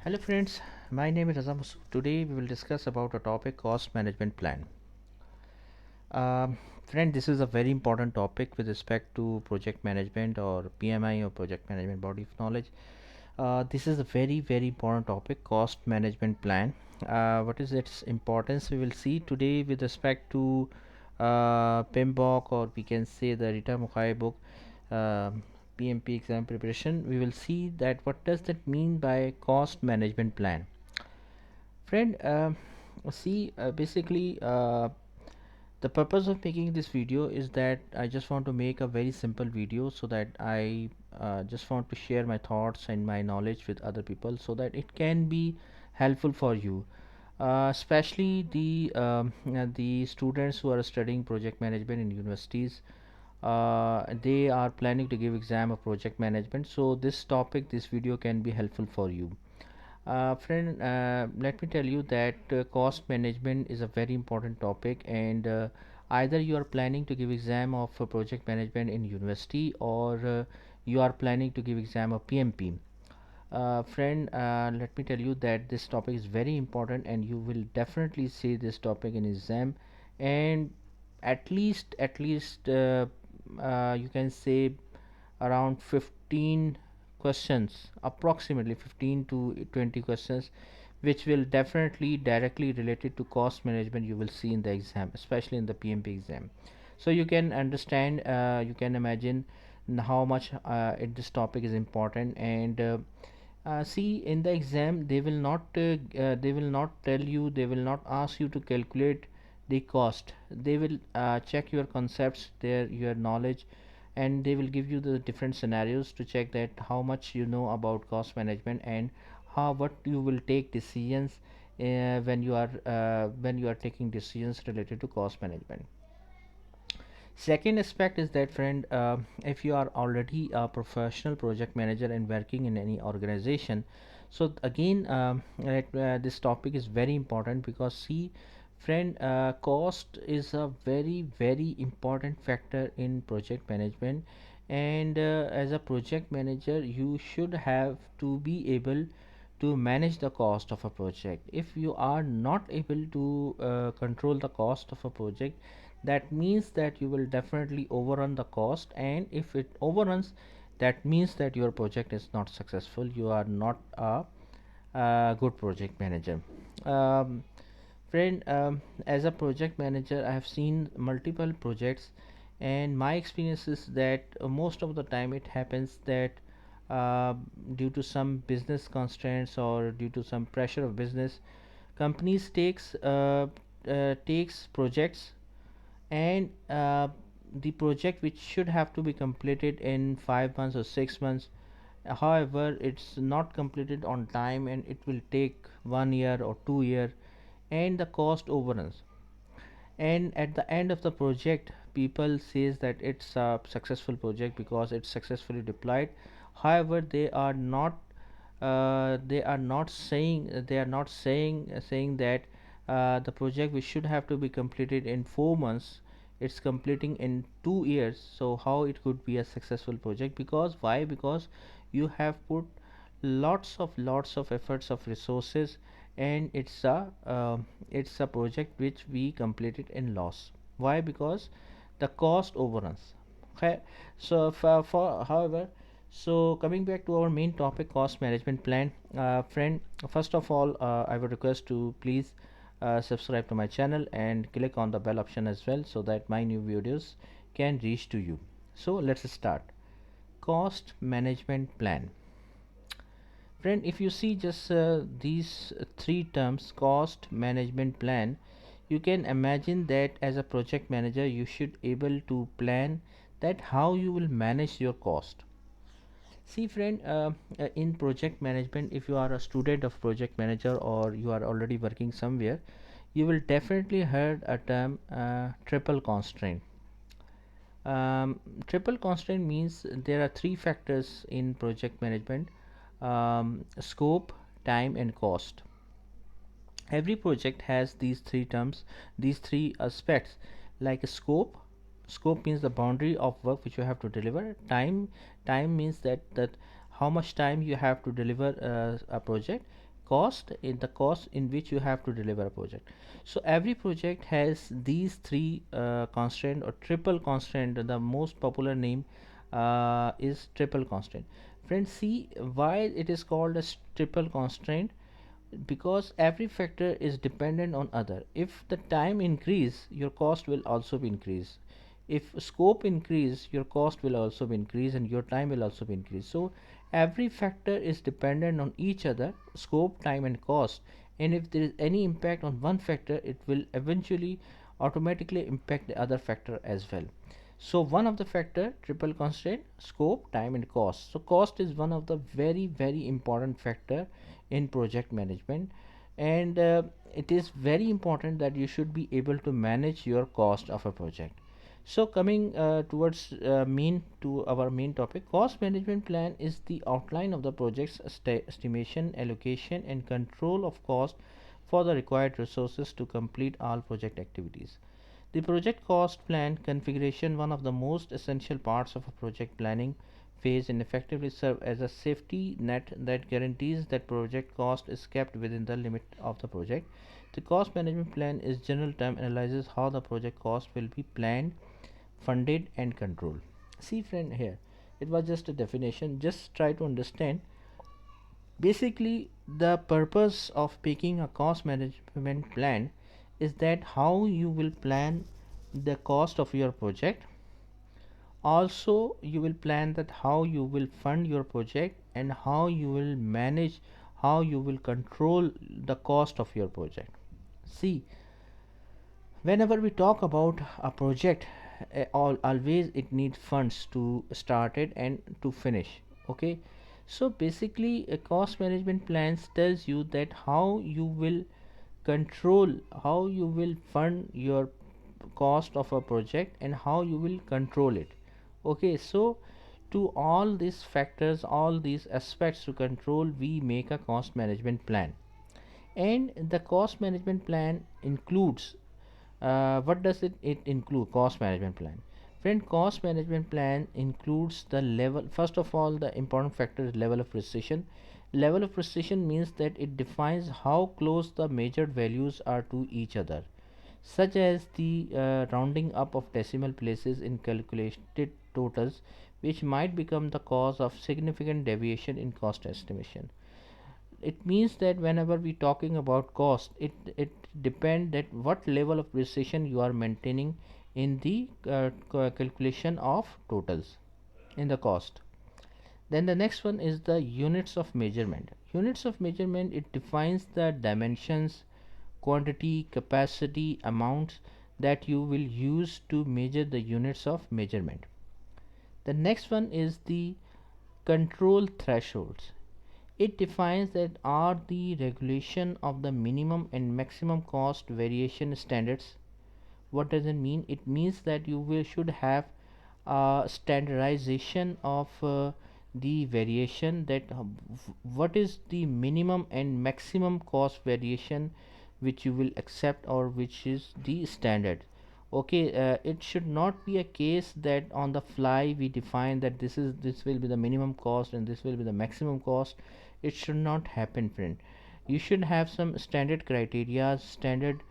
Hello friends, my name is Azam. Today we will discuss about a topic cost management plan. Friend, this is a very important topic with respect to project management or PMI or project management body of knowledge. This is a very important topic, cost management plan. What is its importance? We will see today with respect to PMBOK, or we can say the Rita Mukhai book, PMP exam preparation. We will see that what does that mean by cost management plan. Friend, basically, the purpose of making this video is that I just want to make a very simple video so that I just want to share my thoughts and my knowledge with other people so that it can be helpful for you, especially the students who are studying project management in universities. They are planning to give exam of project management, so this video can be helpful for you. Friend, let me tell you that cost management is a very important topic, and either you are planning to give exam of project management in university, or you are planning to give exam of PMP. Friend, let me tell you that this topic is very important, and you will definitely see this topic in exam, and at least you can say around 15 questions, approximately 15 to 20 questions, which will definitely directly related to cost management you will see in the exam, especially in the PMP exam. So you can understand, you can imagine how much this topic is important. And see, in the exam they will not tell you, they will not ask you to calculate the cost. They will check your concepts, your knowledge, and they will give you the different scenarios to check that how much you know about cost management, and how what you will take decisions when you are taking decisions related to cost management. Second aspect is that, friend, if you are already a professional project manager and working in any organization, so again, this topic is very important, because see, friend, cost is a very important factor in project management. And as a project manager, you should have to be able to manage the cost of a project. If you are not able to control the cost of a project, that means that you will definitely overrun the cost, and if it overruns, that means that your project is not successful. You are not a good project manager. um, Friend, as a project manager, I have seen multiple projects, and my experience is that most of the time it happens that uh, due to some business constraints or due to some pressure of business, companies takes projects, and the project which should have to be completed in 5 months or 6 months, however it's not completed on time, and it will take 1 year or 2 year, and the cost overruns. And at the end of the project, people says that it's a successful project because it's successfully deployed. However, they are not saying that the project which should have to be completed in 4 months, it's completing in 2 years. So how it could be a successful project? Because why? Because you have put lots of efforts of resources, and it's a project which we completed in loss. Why? Because the cost overruns. Okay. So for however, so coming back to our main topic, cost management plan. Friend, first of all, I would request to please subscribe to my channel and click on the bell option as well, so that my new videos can reach to you. So let's start. Cost management plan. Friend, if you see just these three terms, cost management plan, you can imagine that as a project manager you should able to plan that how you will manage your cost. See, friend, in project management, if you are a student of project manager or you are already working somewhere, you will definitely heard a term, triple constraint. Triple constraint means there are three factors in project management: scope, time, and cost. Every project has these three terms, these three aspects, like a scope. Scope means the boundary of work which you have to deliver. Time means that how much time you have to deliver a project. cost in the cost in which you have to deliver a project. So every project has these three constraint or triple constraint. The most popular name is triple constraint. Friends, see why it is called a triple constraint. Because every factor is dependent on other. If the time increase, your cost will also be increase. If scope increase, your cost will also be increase and your time will also be increase. So every factor is dependent on each other, scope, time and cost. And if there is any impact on one factor, it will eventually automatically impact the other factor as well. So one of the factor, triple constraint, scope, time and cost. So cost is one of the very important factor in project management. And it is very important that you should be able to manage your cost of a project. So coming towards main to our main topic, cost management plan is the outline of the project's estimation, allocation and control of cost for the required resources to complete all project activities. The project cost plan configuration, one of the most essential parts of a project planning phase, and effectively serve as a safety net that guarantees that project cost is kept within the limit of the project. The cost management plan is general term analyzes how the project cost will be planned, funded and controlled. See friend, here it was just a definition. Just try to understand. Basically, the purpose of picking a cost management plan is that how you will plan the cost of your project. Also, you will plan that how you will fund your project and how you will manage, how you will control the cost of your project. See, whenever we talk about a project, always it needs funds to start it and to finish. Okay, so basically a cost management plans tells you that how you will control, how you will fund your cost of a project and how you will control it. Okay, so to all these factors, all these aspects to control, we make a cost management plan. And the cost management plan includes, what does it include? Cost management plan, friend, cost management plan includes the level. First of all, the important factor is level of precision. Level of precision means that it defines how close the measured values are to each other, such as the rounding up of decimal places in calculated totals, which might become the cause of significant deviation in cost estimation. It means that whenever we talking about cost, it depend that what level of precision you are maintaining in the calculation of totals in the cost. Then the next one is the units of measurement. Units of measurement, it defines the dimensions, quantity, capacity, amounts that you will use to measure the units of measurement. The next one is the control thresholds. It defines that are the regulation of the minimum and maximum cost variation standards. What does it mean? It means that you will should have a standardization of the variation, that what is the minimum and maximum cost variation which you will accept or which is the standard. Okay, it should not be a case that on the fly we define that this will be the minimum cost and this will be the maximum cost. It should not happen, friend. You should have some standard criteria, standard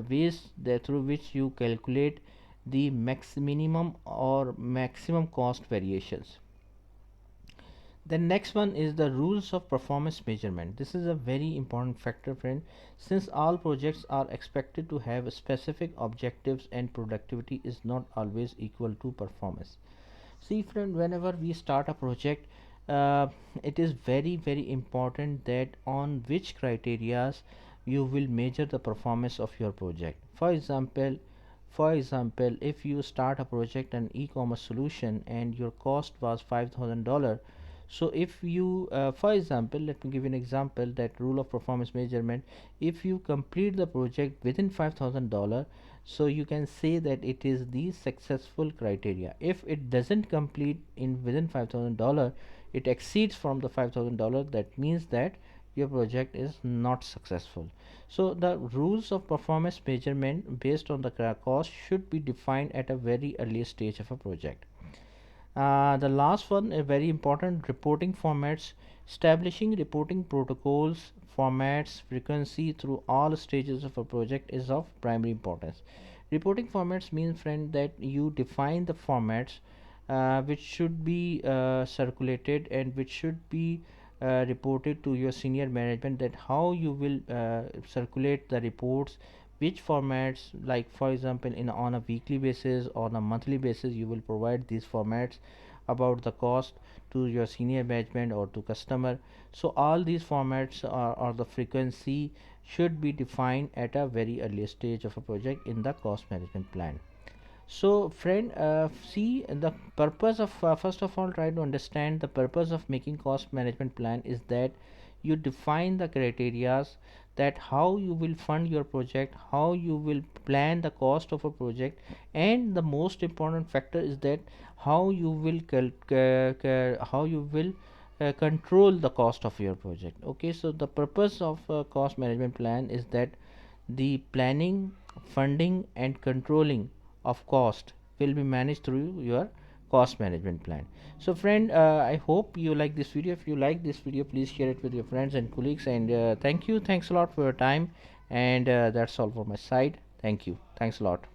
ways that through which you calculate the minimum or maximum cost variations. The next one is the rules of performance measurement. This is a very important factor, friend, since all projects are expected to have specific objectives and productivity is not always equal to performance. See friend, whenever we start a project, uh, it is very important that on which criterias you will measure the performance of your project. For example, if you start a project, an e-commerce solution, and your cost was $5,000. So if you for example, let me give you an example, that rule of performance measurement, if you complete the project within $5,000, so you can say that it is the successful criteria. If it doesn't complete in within $5,000, it exceeds from the $5,000, that means that your project is not successful. So the rules of performance measurement based on the cost should be defined at a very early stage of a project. The last one, a very important, reporting formats Establishing reporting protocols, formats, frequency through all stages of a project is of primary importance. Reporting formats mean, friend, that you define the formats which should be circulated and which should be reported to your senior management, that how you will circulate the reports, which formats, like for example in on a weekly basis, on a monthly basis, you will provide these formats about the cost to your senior management or to customer. So all these formats or the frequency should be defined at a very early stage of a project in the cost management plan. So friend, see the purpose of first of all, try to understand the purpose of making cost management plan is that you define the criterias, that how you will fund your project, how you will plan the cost of a project, and the most important factor is that how you will control the cost of your project. Okay, so the purpose of a cost management plan is that the planning, funding, and controlling of cost will be managed through your cost management plan. So friend, I hope you like this video. If you like this video, please share it with your friends and colleagues, and thanks a lot for your time, and that's all for my side. Thank you, thanks a lot.